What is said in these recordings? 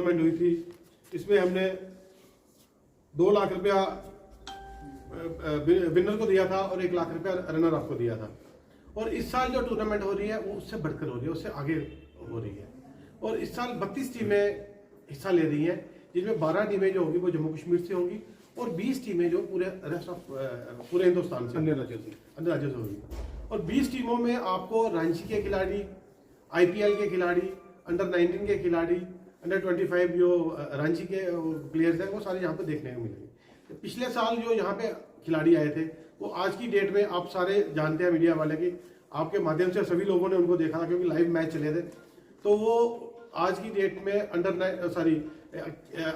Tournament हुई थी, इसमें हमने 2 लाख रुपया विनर को दिया था और 1 लाख रुपया रनर अप को दिया था। और इस साल जो टूर्नामेंट हो रही है वो उससे बढ़कर हो रही है, उससे आगे हो रही है। और इस साल 32 टीमें हिस्सा ले रही हैं, जिसमें 12 टीमें जो होंगी वो जम्मू कश्मीर से होंगी और 20 टीमें जो पूरे हिंदुस्तान से, अन्य राज्यों से होगी। और 20 टीमों में आपको रांची के खिलाड़ी, IPL के खिलाड़ी, अंडर 19 के खिलाड़ी, अंडर 25 जो रांची के प्लेयर्स हैं वो सारे यहाँ पे देखने को मिलेंगे। पिछले साल जो यहाँ पे खिलाड़ी आए थे वो आज की डेट में आप सारे जानते हैं, मीडिया वाले की आपके माध्यम से सभी लोगों ने उनको देखा था क्योंकि लाइव मैच चले थे। तो वो आज की डेट में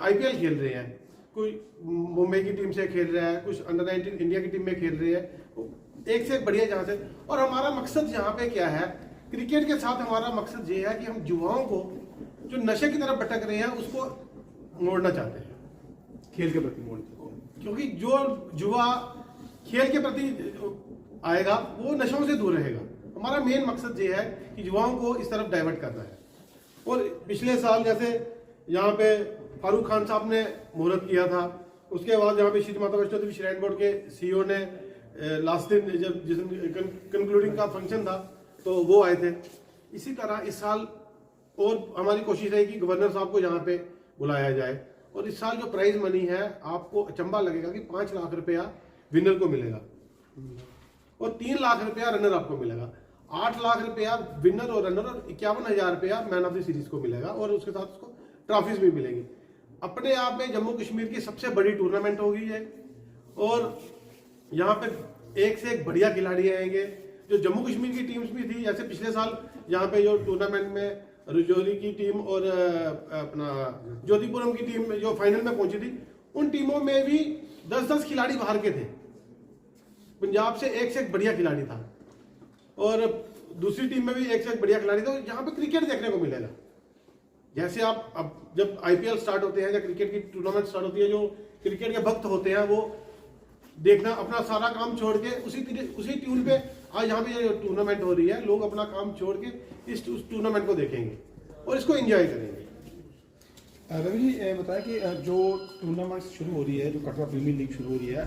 IPL खेल रहे हैं, कोई मुंबई की टीम से खेल रहा है, कुछ अंडर 19 इंडिया की टीम में खेल रहे हैं, एक से एक बढ़िया जहाँ से। और हमारा मकसद यहाँ पे क्या है, क्रिकेट के साथ हमारा मकसद ये है कि हम युवाओं को जो नशे की तरफ भटक रहे हैं उसको मोड़ना चाहते हैं, खेल के प्रति मोड़ना चाहते हैं। क्योंकि जो युवा खेल के प्रति आएगा वो नशों से दूर रहेगा। हमारा मेन मकसद ये है कि युवाओं को इस तरफ डाइवर्ट करना है। और पिछले साल जैसे यहाँ पे फारूक खान साहब ने मुहूर्त किया था, उसके बाद यहाँ पे श्री माता वैष्णो देवी श्राइन बोर्ड के CEO ने लास्ट दिन जब जिस दिन कंक्लूडिंग का फंक्शन था तो वो आए थे। इसी तरह इस साल और हमारी कोशिश है कि गवर्नर साहब को यहाँ पे बुलाया जाए। और इस साल जो प्राइज मनी है आपको अचंबा लगेगा कि 5 लाख रुपया विनर को मिलेगा और 3 लाख रुपया रनर अप को मिलेगा, 8 लाख रुपया विनर और रनर और 51,000 रुपया मैन ऑफ द सीरीज को मिलेगा और उसके साथ उसको ट्रॉफीज भी मिलेंगी। अपने आप में जम्मू कश्मीर की सबसे बड़ी टूर्नामेंट होगी है और यहाँ पे एक से एक बढ़िया खिलाड़ी आएंगे। जो जम्मू कश्मीर की टीम्स भी थी, जैसे पिछले साल यहाँ पे जो टूर्नामेंट में रजौरी की टीम और अपना ज्योतिपुरम की टीम जो फाइनल में पहुंची थी, उन टीमों में भी 10-10 खिलाड़ी बाहर के थे। पंजाब से एक बढ़िया खिलाड़ी था और दूसरी टीम में भी एक से एक बढ़िया खिलाड़ी था। यहाँ पे क्रिकेट देखने को मिलेगा। जैसे आप अब जब IPL स्टार्ट होते हैं या क्रिकेट की टूर्नामेंट स्टार्ट होती है, जो क्रिकेट के भक्त होते हैं वो देखना अपना सारा काम छोड़ के उसी ट्यून पे आज यहाँ पे जो टूर्नामेंट हो रही है, लोग अपना काम छोड़ के इस टूर्नामेंट को देखेंगे और इसको एंजॉय करेंगे। रवि जी बताया कि जो टूर्नामेंट शुरू हो रही है, जो कटरा प्रीमियर लीग शुरू हो रही है,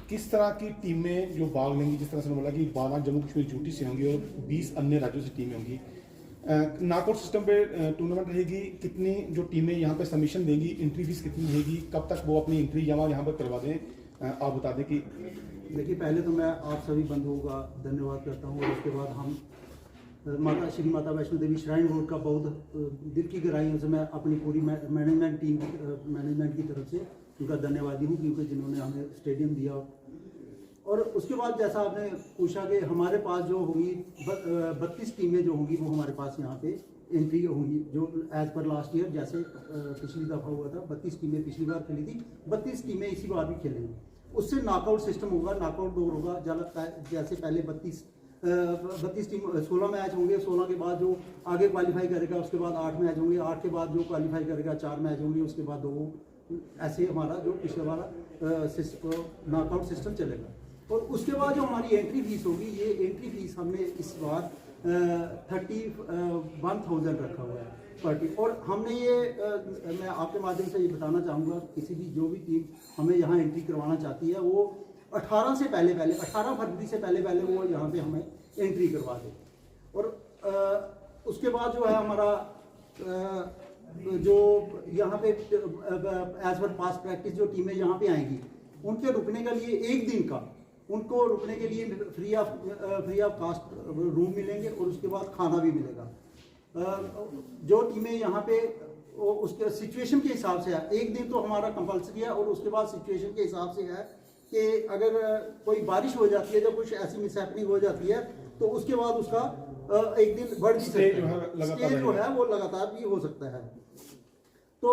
किस तरह की टीमें जो भाग लेंगी? जिस तरह से बोला कि 12 जम्मू कश्मीर यूटी से होंगी और 20 अन्य राज्यों से टीमें होंगी। नॉकआउट सिस्टम पे टूर्नामेंट रहेगी। कितनी जो टीमें यहाँ पे सबमिशन देंगी, एंट्री फीस कितनी रहेगी, कब तक वो अपनी एंट्री जमा यहाँ पर करवा दें, आप बता दें। कि देखिए, पहले तो मैं आप सभी बंधुओं का धन्यवाद करता हूँ और उसके बाद हम श्री माता वैष्णो देवी श्राइन बोर्ड का बहुत दिल की गहराइयों से मैं अपनी पूरी मैनेजमेंट टीम मैनेजमेंट की तरफ से उनका धन्यवादी हूँ, क्योंकि जिन्होंने हमें स्टेडियम दिया। और उसके बाद जैसा आपने पूछा कि हमारे पास जो होगी 32 टीमें जो होंगी वो हमारे पास यहाँ पे एंट्री होंगी, जो एज पर लास्ट ईयर जैसे पिछली दफ़ा हुआ था। 32 टीमें पिछली बार खेली थी, 32 टीमें इसी बार भी खेलेंगी। उससे नॉकआउट सिस्टम होगा, नॉकआउट दौर होगा। जैसे पहले 32 टीम 16 मैच होंगे, 16 के बाद जो आगे क्वालिफाई करेगा उसके बाद 8 मैच होंगे, 8 के बाद जो क्वालिफाई करेगा 4 मैच होंगे, उसके बाद 2। ऐसे हमारा जो पिछले वाला नॉकआउट सिस्टम चलेगा। और उसके बाद जो हमारी एंट्री फीस होगी, ये एंट्री फीस हमने इस बार 31,000 रखा हुआ है पर टीम। और हमने ये मैं आपके माध्यम से ये बताना चाहूँगा, किसी भी जो भी टीम हमें यहाँ एंट्री करवाना चाहती है वो 18 फरवरी से पहले वो यहाँ पे हमें एंट्री करवा दे। और उसके बाद जो है हमारा जो यहाँ पे एज पर पास प्रैक्टिस जो टीमें यहाँ पे आएंगी, उनके रुकने के लिए एक दिन का उनको रुकने के लिए फ्री ऑफ कास्ट रूम मिलेंगे और उसके बाद खाना भी मिलेगा। जो टीमें यहाँ पे उसके सिचुएशन के हिसाब से है, एक दिन तो हमारा कंपल्सरी है और उसके बाद सिचुएशन के हिसाब से है कि अगर कोई बारिश हो जाती है, जब कुछ ऐसी मिसहैपनिंग हो जाती है तो उसके बाद उसका एक दिन बढ़ भी सकता है, स्टे जो है वो लगातार भी हो सकता है। तो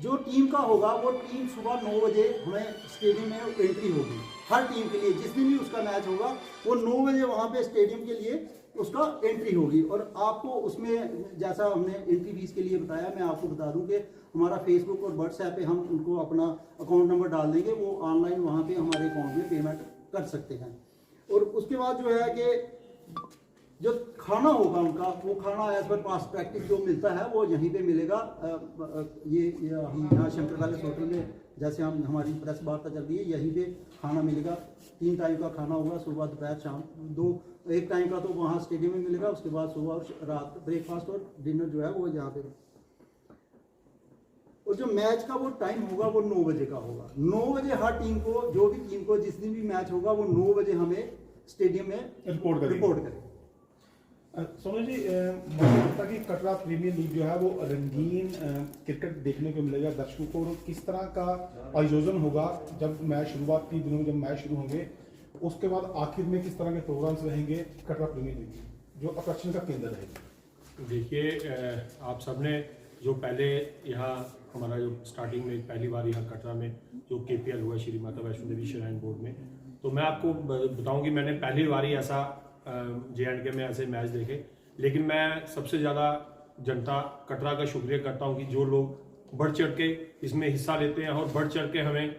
जो टीम का होगा वो टीम सुबह 9 बजे हमें स्टेडियम में एंट्री होगी हर टीम के लिए। जिस दिन भी उसका मैच होगा वो 9 बजे वहाँ पे स्टेडियम के लिए उसका एंट्री होगी। और आपको उसमें जैसा हमने एंट्री फीस के लिए बताया, मैं आपको बता दूं कि हमारा फेसबुक और व्हाट्सएप पे हम उनको अपना अकाउंट नंबर डाल देंगे, वो ऑनलाइन वहाँ पे हमारे अकाउंट में पेमेंट कर सकते हैं। और उसके बाद जो है कि जो खाना होगा उनका, वो खाना एज पर पास प्रैक्टिस जो मिलता है वो यहीं पे मिलेगा। ये हम यहाँ शंकर पैलेस होटल में, जैसे हम हमारी प्रेस वार्ता चल रही है, यहीं पे खाना मिलेगा। 3 टाइम का खाना होगा, सुबह दोपहर शाम। 1 टाइम का तो वहाँ स्टेडियम में मिलेगा, उसके बाद सुबह और रात ब्रेकफास्ट और डिनर जो है वो यहाँ पे। और जो मैच का वो टाइम होगा वो 9 बजे का होगा। 9 बजे हर टीम को, जो भी टीम को जिस दिन भी मैच होगा वो 9 बजे हमें स्टेडियम में रिपोर्ट करें। सोनू जी, मुझे लगता है कि कटरा प्रीमियर लीग जो है वो रंगीन क्रिकेट देखने को मिलेगा दर्शकों को। और किस तरह का आयोजन होगा जब मैच शुरुआती दिनों में, जब मैच शुरू होंगे, उसके बाद आखिर में किस तरह के प्रोग्राम्स रहेंगे कटरा प्रीमियर लीग जो आकर्षण का केंद्र रहेगा? देखिए, आप सबने जो पहले यहाँ हमारा जो स्टार्टिंग में पहली बार यहाँ कटरा में जो KPL हुआ श्री माता वैष्णो देवी श्राइन बोर्ड में, तो मैं आपको बताऊं कि मैंने पहली बार ही ऐसा J&K में ऐसे मैच देखे। लेकिन मैं सबसे ज़्यादा जनता कटरा का शुक्रिया करता हूं कि जो लोग बढ़ चढ़ के इसमें हिस्सा लेते हैं और बढ़ चढ़ के हमें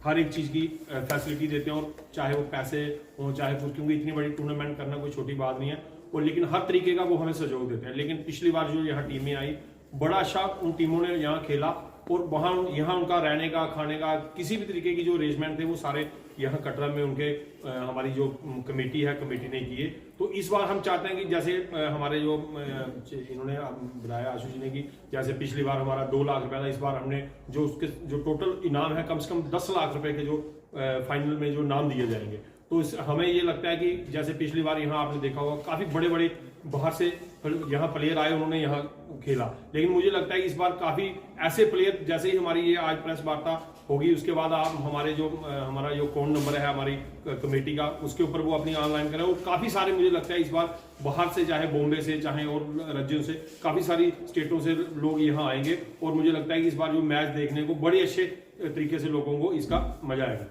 हर एक चीज़ की फैसिलिटी देते हैं, और चाहे वो पैसे हों चाहे कुछ, क्योंकि इतनी बड़ी टूर्नामेंट करना कोई छोटी बात नहीं है। और लेकिन हर तरीके का वो हमें सहयोग देते हैं। लेकिन पिछली बार जो यहाँ टीमें आई, बड़ा अच्छा उन टीमों ने यहाँ खेला, और वहाँ यहाँ उनका रहने का, खाने का, किसी भी तरीके की जो अरेंजमेंट थे वो सारे यहाँ कटरा में उनके हमारी जो कमेटी है, कमेटी ने किए। तो इस बार हम चाहते हैं कि जैसे हमारे जो इन्होंने बताया आशु जी ने कि जैसे पिछली बार हमारा 2 लाख रुपया था, इस बार हमने जो उसके जो टोटल इनाम है कम से कम 10 लाख रुपए के जो फाइनल में जो नाम दिए जाएंगे। तो हमें ये लगता है कि जैसे पिछली बार यहाँ आपने देखा होगा काफ़ी बड़े बड़े बाहर से यहाँ प्लेयर आए, उन्होंने यहाँ खेला। लेकिन मुझे लगता है कि इस बार काफ़ी ऐसे प्लेयर, जैसे ही हमारी ये आज प्रेस वार्ता होगी उसके बाद आप हमारे जो हमारा जो कौन नंबर है हमारी कमेटी का, उसके ऊपर वो अपनी ऑनलाइन करें। और काफ़ी सारे मुझे लगता है इस बार बाहर से, चाहे बॉम्बे से चाहे और राज्यों से, काफ़ी सारी स्टेटों से लोग यहाँ आएंगे। और मुझे लगता है कि इस बार जो मैच देखने को बड़े अच्छे तरीके से लोगों को इसका मजा आएगा।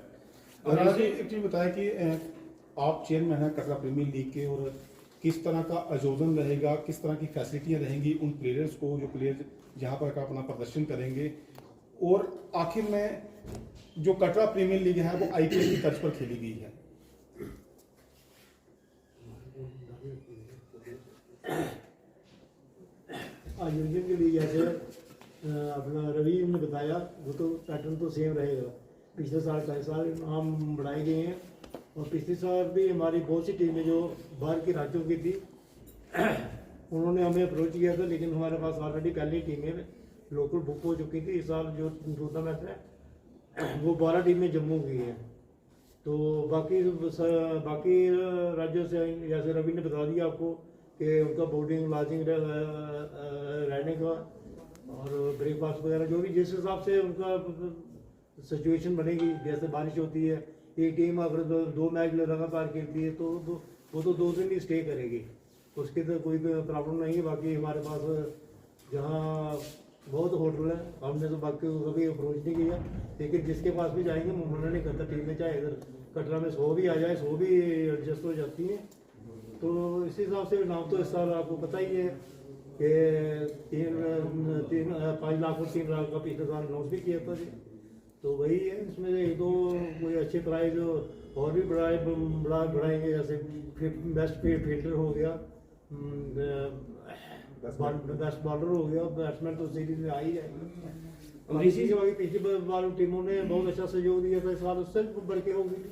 राणा जी, एक चीज बताया कि आप चेयरमैन हैं कटरा प्रीमियर लीग के, और किस तरह का आयोजन रहेगा, किस तरह की फैसिलिटियां रहेंगी उन प्लेयर्स को, जो प्लेयर जहां पर अपना प्रदर्शन करेंगे, और आखिर में जो कटरा प्रीमियर लीग है वो IPL की तर्ज पर खेली गई है। आयोजन के लिए जैसे अपना रवि ने बताया, वो तो पैटर्न तो सेम रहेगा। पिछले साल का इस साल नाम बढ़ाए गए हैं, और पिछले साल भी हमारी बहुत सी टीमें जो बाहर के राज्यों की थी उन्होंने हमें अप्रोच किया था, लेकिन हमारे पास ऑलरेडी पहली टीमें लोकल बुक हो चुकी थी। इस साल जो टूर्नामेंट है वो 12 टीमें जम्मू की हैं। तो बाकी राज्यों से, जैसे रवि ने बता दिया आपको कि उनका बोर्डिंग, लॉजिंग, रहने का और ब्रेकफास्ट वगैरह जो भी जिस हिसाब से उनका सिचुएशन बनेगी। जैसे बारिश होती है, एक टीम अगर 2 मैच लगातार खेलती है तो वो तो 2 दिन ही स्टे करेगी, उसके तो कोई प्रॉब्लम नहीं है। बाकी हमारे पास जहाँ बहुत होटल है, हमने तो बाकी कभी अप्रोच नहीं किया, लेकिन जिसके पास भी जाएंगे मना नहीं करता। टीमें चाहे इधर कटरा में 100 भी आ जाए, 100 भी एडजस्ट हो जाती हैं। तो इस हिसाब से नाम तो इस साल आपको पता ही है कि 5 लाख और 3 लाख का पिछले साल अनाउंस भी किया था जी। तो वही है, इसमें 1-2 कोई अच्छे प्राइज और भी बढ़ाएंगे, जैसे बेस्ट फील्डर हो गया, बेस्ट बॉलर हो गया, बैट्समैन तो सीरीज में आ ही जाएगा। और इसी से पिछली बार टीमों ने बहुत अच्छा सहयोग दिया था, इस बार उससे बढ़ के होगी।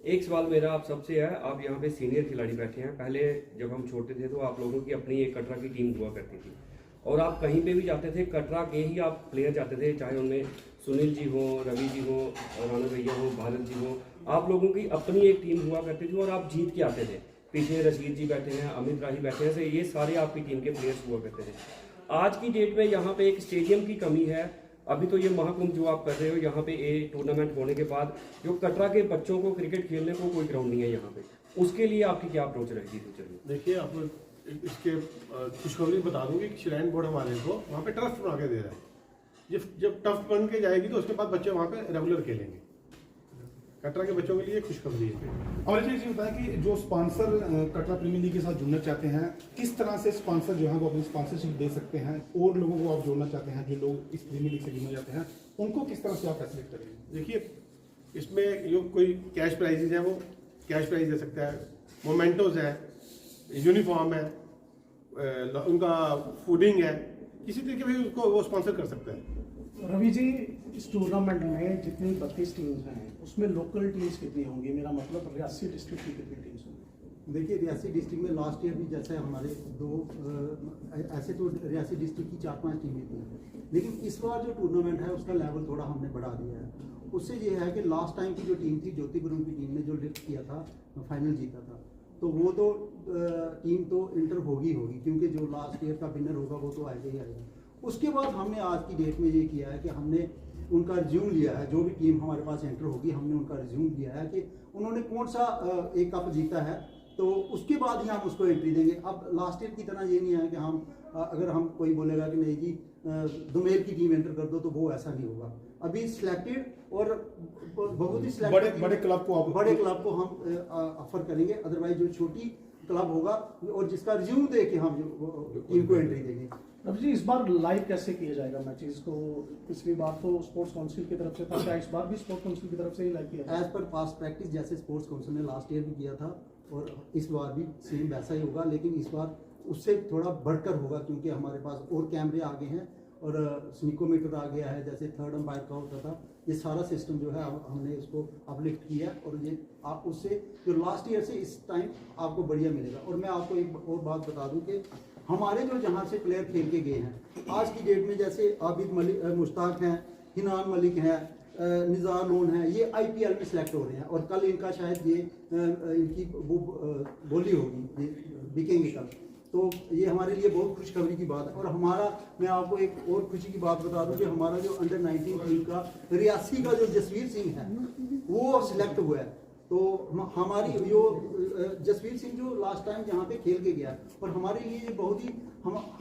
एक सवाल मेरा आप सबसे है, आप यहाँ पे सीनियर खिलाड़ी बैठे हैं। पहले जब हम छोटे थे तो आप लोगों की अपनी एक कटरा की टीम हुआ करती थी, और आप कहीं पे भी जाते थे कटरा के ही आप प्लेयर जाते थे, चाहे उनमें सुनील जी हो, रवि जी हो, राणा भैया हो, भारत जी हो। आप लोगों की अपनी एक टीम हुआ करती थी और आप जीत के आते थे। पीछे रशीद जी बैठे हैं, अमित राही बैठे हैं, ये सारे आपकी टीम के प्लेयर्स हुआ करते थे। आज की डेट में यहाँ पे एक स्टेडियम की कमी है। अभी तो ये महाकुंभ जो आप कर रहे हो, यहाँ पे ये टूर्नामेंट होने के बाद जो कटरा के बच्चों को क्रिकेट खेलने को कोई ग्राउंड नहीं है यहाँ पे, उसके लिए आपकी क्या अप्रोच रहेगी फ्यूचर में? देखिए, आपको इसके खुशखबरी बता दूंगी कि श्राइन बोर्ड हमारे को वहाँ पे टर्फ बना के दे रहा है। जब टर्फ बन के जाएगी तो उसके बाद बच्चे वहाँ पे रेगुलर खेलेंगे। कटरा के बच्चों के लिए खुशखबरी है। और एक चीज बताएं कि जो स्पॉन्सर कटरा प्रीमियर लीग के साथ जुड़ना चाहते हैं, किस तरह से स्पॉन्सर जो है वो अपनी स्पॉन्सरशिप दे सकते हैं, और लोगों को आप जोड़ना चाहते हैं जो लोग इस प्रीमियर लीग से जुड़ना चाहते हैं, उनको किस तरह से आप फैसिलिटेट करेंगे? देखिए, इसमें जो कोई कैश प्राइजेज है वो कैश प्राइज दे सकता है, मोमेंटोज है, यूनिफॉर्म है, उनका फूडिंग है, किसी तरीके भी उसको वो स्पॉन्सर कर सकते हैं। रवि जी, इस टूर्नामेंट में जितनी 32 टीम्स हैं उसमें लोकल टीम्स कितनी होंगी? मेरा मतलब रियासी डिस्ट्रिक्ट की कितनी टीम्स होंगी? देखिए, रियासी डिस्ट्रिक्ट में लास्ट ईयर भी जैसे हमारे ऐसे तो रियासी डिस्ट्रिक्ट की 4-5 टीमें थी, लेकिन इस बार जो टूर्नामेंट है उसका लेवल थोड़ा हमने बढ़ा दिया है। उससे ये है कि लास्ट टाइम की जो टीम थी, ज्योतिपुरम की टीम ने जो लिफ्ट किया था, फाइनल जीता था, तो वो तो टीम तो इंटर होगी क्योंकि जो लास्ट ईयर का विनर होगा वो तो आएगा ही आएगा। उसके बाद हमने आज की डेट में ये किया है कि हमने उनका रिज्यूम लिया है, जो भी टीम हमारे पास एंटर होगी हमने उनका रिज्यूम लिया है कि उन्होंने कौन सा एक कप जीता है, तो उसके बाद ही हम उसको एंट्री देंगे। अब लास्ट ईयर की तरह ये नहीं है कि हम अगर हम कोई बोलेगा कि नहीं जी दुमेल की टीम एंटर कर दो, तो वो ऐसा नहीं होगा। अभी सिलेक्टेड और बहुत ही सिलेक्टेड बड़े क्लब को हम ऑफर करेंगे, अदरवाइज जो छोटी क्लब होगा और जिसका रिज्यूम दे के हम टीम को एंट्री देंगे। रवि जी, इस बार लाइव कैसे किया जाएगा मैचेस को? पिछली बार तो स्पोर्ट्स काउंसिल की तरफ से था, क्या इस बार भी स्पोर्ट्स काउंसिल की तरफ से ही लाइव किया? एज पर पास्ट प्रैक्टिस जैसे स्पोर्ट्स काउंसिल ने लास्ट ईयर भी किया था और इस बार भी सेम वैसा ही होगा, लेकिन इस बार उससे थोड़ा बढ़कर होगा क्योंकि हमारे पास और कैमरे आ गए हैं और स्निकोमीटर आ गया है, जैसे थर्ड अंपायर का होता था। ये सारा सिस्टम जो है हमने इसको अपलिफ्ट किया और ये आप उससे जो लास्ट ईयर से इस टाइम आपको बढ़िया मिलेगा। और मैं आपको एक और बात बता दूं कि हमारे जो जहाँ से प्लेयर खेल के गए हैं आज की डेट में, जैसे आबिद मलिक, मुश्ताक हैं, हिनान मलिक हैं, निज़ार लोन है, ये IPL में सिलेक्ट हो रहे हैं और कल इनका शायद ये इनकी वो बोली होगी, ये बिकेंगे कल। तो ये हमारे लिए बहुत खुशखबरी की बात है। और हमारा, मैं आपको एक और खुशी की बात बता दूं कि हमारा जो अंडर 19 टीम का रियासी का जो जसवीर सिंह है वो सिलेक्ट हुआ है। तो हमारी जो जसवीर सिंह जो लास्ट टाइम यहाँ पे खेल के गया और हमारे लिए ये बहुत ही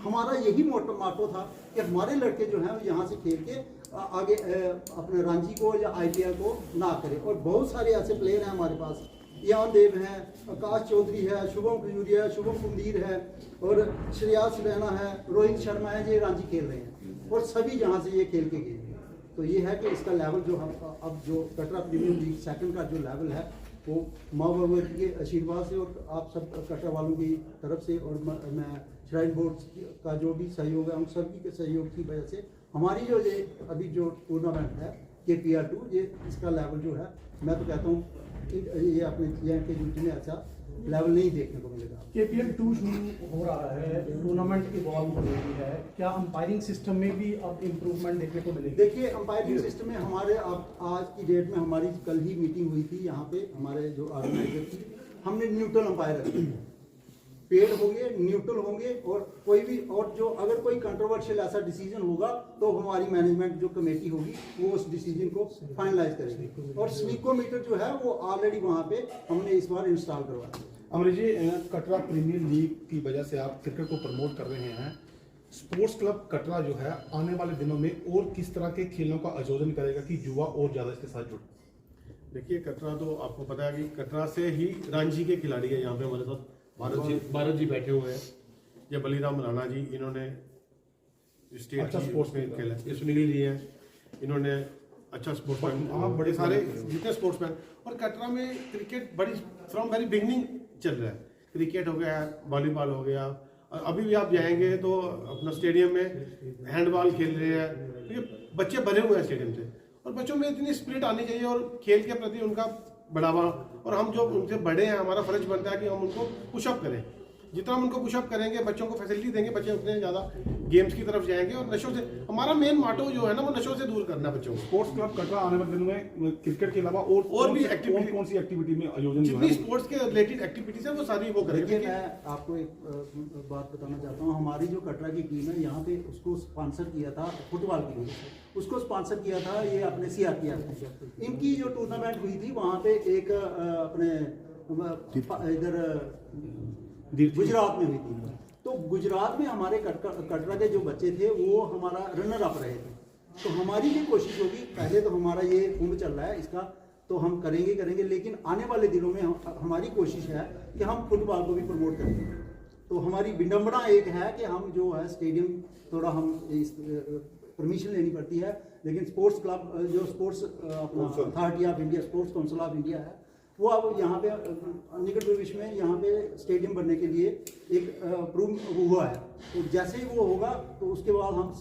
हमारा यही माटो था कि हमारे लड़के जो हैं यहाँ से खेल के आगे अपने रांची को या IPL को ना करें। और बहुत सारे ऐसे प्लेयर हैं हमारे पास, यान देव हैं, आकाश चौधरी है, शुभम खजूरिया है, शुभम कुंदीर है और श्रेयास रैना है, रोहित शर्मा है, ये रांची खेल रहे हैं और सभी यहाँ से ये खेल के गए। तो ये है कि इसका लेवल जो हम अब जो कटरा प्रीमियर लीग सेकंड का जो लेवल है वो माँ भगवती के आशीर्वाद से और आप सब कटरा वालों की तरफ से और मैं श्राइन बोर्ड का जो भी सहयोग है उन सभी के सहयोग की वजह से हमारी जो ये अभी जो टूर्नामेंट है KPR 2, ये इसका लेवल जो है, मैं तो कहता हूँ ये अपने के यूटी में ऐसा लेवल नहीं देखने को मिलेगा। KPL 2 शुरू हो रहा है, टूर्नामेंट इवॉल्व हो रही है, क्या अंपायरिंग सिस्टम में भी अब इम्प्रूवमेंट देखने को मिलेगी? देखिए, अंपायरिंग सिस्टम में हमारे अब आज की डेट में हमारी कल ही मीटिंग हुई थी यहाँ पे, हमारे जो ऑर्गेनाइजर थी, हमने न्यूट्रल अंपायर रखे, पेड होंगे, न्यूट्रल होंगे और कोई भी और जो अगर कोई कंट्रोवर्शियल ऐसा डिसीजन होगा तो हमारी मैनेजमेंट जो कमेटी होगी वो उस डिसीजन को फाइनलाइज करेगी। और स्निकोमीटर जो है वो ऑलरेडी वहाँ पे हमने इस बार इंस्टॉल करवाया। अमरीश जी, कटरा प्रीमियर लीग की वजह से आप क्रिकेट को प्रमोट कर रहे हैं, स्पोर्ट्स क्लब कटरा जो है आने वाले दिनों में और किस तरह के खेलों का आयोजन करेगा कि युवा और ज़्यादा इसके साथ जुड़े? देखिए, कटरा तो आपको पता है कि कटरा से ही रांची के खिलाड़ी है यहाँ पे हमारे साथ भारत जी बैठे हुए हैं। ये बलीराम राणा जी, इन्होंने स्टेट अच्छा स्पोर्ट्स में खेला, ये सुनील जी हैं, इन्होंने अच्छा स्पोर्ट्समैन, बड़े सारे जितने स्पोर्ट्समैन। और कटरा में क्रिकेट बड़ी फ्रॉम वेरी बिगनिंग चल रहा है, क्रिकेट हो गया, वॉलीबॉल हो गया, और अभी भी आप जाएंगे तो अपना स्टेडियम में हैंडबॉल खेल रहे हैं, क्योंकि बच्चे भरे हुए हैं स्टेडियम से। और बच्चों में इतनी स्पिरिट आनी चाहिए और खेल के प्रति उनका बढ़ावा, और हम जो उनसे बड़े हैं हमारा फर्ज बनता है कि हम उनको पुशअप करें। जितना हम उनको पुशअप करेंगे, बच्चों को फैसिलिटी देंगे, बच्चे उतने ज़्यादा गेम्स की तरफ जाएंगे। और नशों से, हमारा मेन मोटो जो है ना वो नशों से दूर करना बच्चों को। स्पोर्ट्स क्लब कटरा आने वाले दिनों में क्रिकेट के अलावा और भी एक्टिविटी, कौन सी एक्टिविटी में आयोजन, जितनी स्पोर्ट्स के रिलेटेड एक्टिविटीज है वो सारी वो करेंगे। देखिए, मैं आपको एक बात बताना चाहता हूँ, हमारी जो कटरा की टीम है यहाँ पे उसको स्पॉन्सर किया था फुटबॉल के लिए, उसको स्पॉन्सर किया था ये अपने CRPF। इनकी जो टूर्नामेंट हुई थी वहाँ पे एक अपने इधर गुजरात में हुई थी। तो गुजरात में हमारे कटरा के जो बच्चे थे वो हमारा रनर अप रहे थे। तो हमारी भी कोशिश होगी, पहले तो हमारा ये कुंभ चल रहा है इसका, तो हम करेंगे, लेकिन आने वाले दिनों में हमारी कोशिश है कि हम फुटबॉल को भी प्रमोट करेंगे। तो हमारी विडम्बना एक है कि हम जो है स्टेडियम थोड़ा हम परमिशन लेनी पड़ती है, लेकिन स्पोर्ट्स क्लब जो sports authority of India, sports council of India है, वो अब यहाँ पे निकट भविष्य में यहाँ पे स्टेडियम बनने के लिए एक अप्रूव हुआ है। तो जैसे ही वो होगा तो उसके बाद हम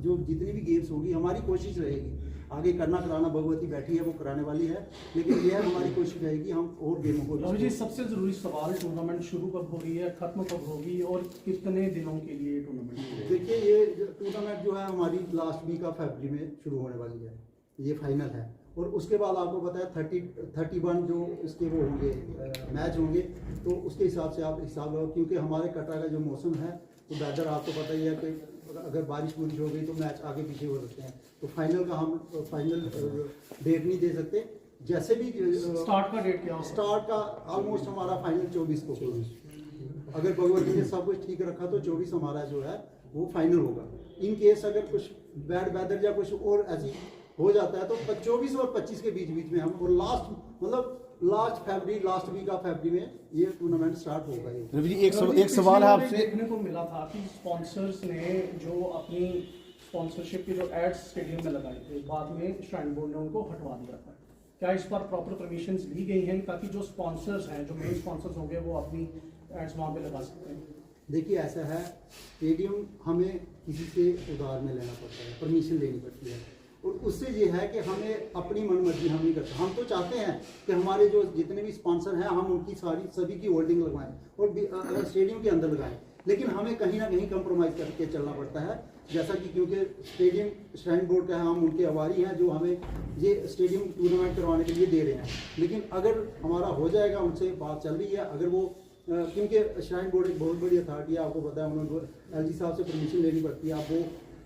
जो जितनी भी गेम्स होगी हमारी कोशिश रहेगी आगे करना कराना, भगवती बैठी है वो कराने वाली है, लेकिन यह हमारी कोशिश रहेगी हम और गेमों को। रवि जी, सबसे जरूरी सवाल, टूर्नामेंट शुरू कब हो रही है, खत्म कब होगी और कितने दिनों के लिए टूर्नामेंट? देखिए, ये टूर्नामेंट जो है हमारी लास्ट वीक ऑफ फरवरी में शुरू होने वाली है, ये फाइनल है। और उसके बाद आपको पता है 31 जो इसके वो होंगे मैच होंगे, तो उसके हिसाब से आप हिसाब लगाओ, क्योंकि हमारे कटरा का जो मौसम है तो वेदर आपको पता ही है कि अगर बारिश बुरिश हो गई तो मैच आगे पीछे हो सकते हैं। तो फाइनल का हम फाइनल डेट नहीं दे सकते। जैसे भी स्टार्ट का डेट क्या होगा? स्टार्ट का ऑलमोस्ट हमारा फाइनल 24 को, अगर भगवती ने सब कुछ ठीक रखा तो 24 हमारा जो है वो फाइनल होगा। इन केस अगर कुछ बैड वेदर या कुछ और ऐसी हो जाता है तो 24 और 25 के बीच में हम, और last February, last week of February में ये टूर्नामेंट स्टार्ट होगा। रवि जी, एक सवाल है आपसे। देखने को मिला था कि स्पॉन्सर्स ने जो अपनी स्पॉन्सरशिप के जो एड्स स्टेडियम में लगाए थे, बाद में श्राइन बोर्ड ने उनको हटवा दिया था। क्या इस पर प्रॉपर परमिशंस ली गई हैं ताकि जो स्पॉन्सर्स हैं, जो मेन स्पॉन्सर्स होंगे, वो अपनी एड्स वहाँ पे लगा सकते हैं? देखिए, ऐसा है, स्टेडियम हमें किसी से उधार में लेना पड़ता है, परमिशन लेनी पड़ती है, और उससे ये है कि हमें अपनी मनमर्जी हम नहीं करते। हम तो चाहते हैं कि हमारे जो जितने भी स्पॉन्सर हैं हम उनकी सभी की होल्डिंग लगवाएं और स्टेडियम के अंदर लगाएं, लेकिन हमें कहीं ना कहीं कंप्रोमाइज़ करके चलना पड़ता है। जैसा कि क्योंकि स्टेडियम श्राइन बोर्ड का है, हम उनके आभारी हैं जो हमें ये स्टेडियम टूर्नामेंट करवाने के लिए दे रहे हैं। लेकिन अगर हमारा हो जाएगा, उनसे बात चल रही है, अगर वो क्योंकि श्राइन बोर्ड एक बहुत बड़ी अथॉरिटी है, आपको पता है, उनको LG साहब से परमिशन लेनी पड़ती है। आप वो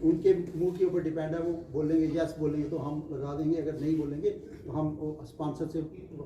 उनके मुंह के ऊपर डिपेंड है, वो बोलेंगे यस बोलेंगे तो हम लगा देंगे, अगर नहीं बोलेंगे तो हम स्पॉन्सर से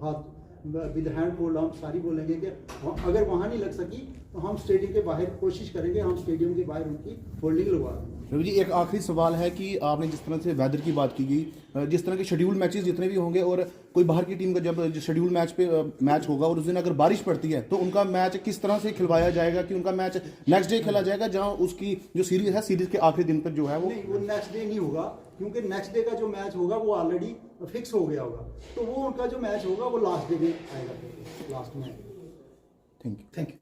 हाथ विद हैंड होल्ड हम सारी बोलेंगे कि अगर वहाँ नहीं लग सकी तो हम स्टेडियम के बाहर कोशिश करेंगे, हम स्टेडियम के बाहर उनकी होल्डिंग लगवा देंगे। रवि जी, एक आखिरी सवाल है कि आपने जिस तरह से वेदर की बात की गई, जिस तरह के शेड्यूल मैचेस जितने भी होंगे, और कोई बाहर की टीम का जब शेड्यूल मैच होगा और उस दिन अगर बारिश पड़ती है तो उनका मैच किस तरह से खिलवाया जाएगा कि उनका मैच नेक्स्ट डे खेला जाएगा, जहां उसकी जो सीरीज है, सीरीज के आखिरी दिन पर जो है वो नहीं, वो नेक्स्ट डे नहीं होगा, क्योंकि नेक्स्ट डे का जो मैच होगा वो ऑलरेडी फिक्स हो गया होगा। तो वो उनका जो मैच होगा वो लास्ट डे में आएगा, लास्ट में। Thank you.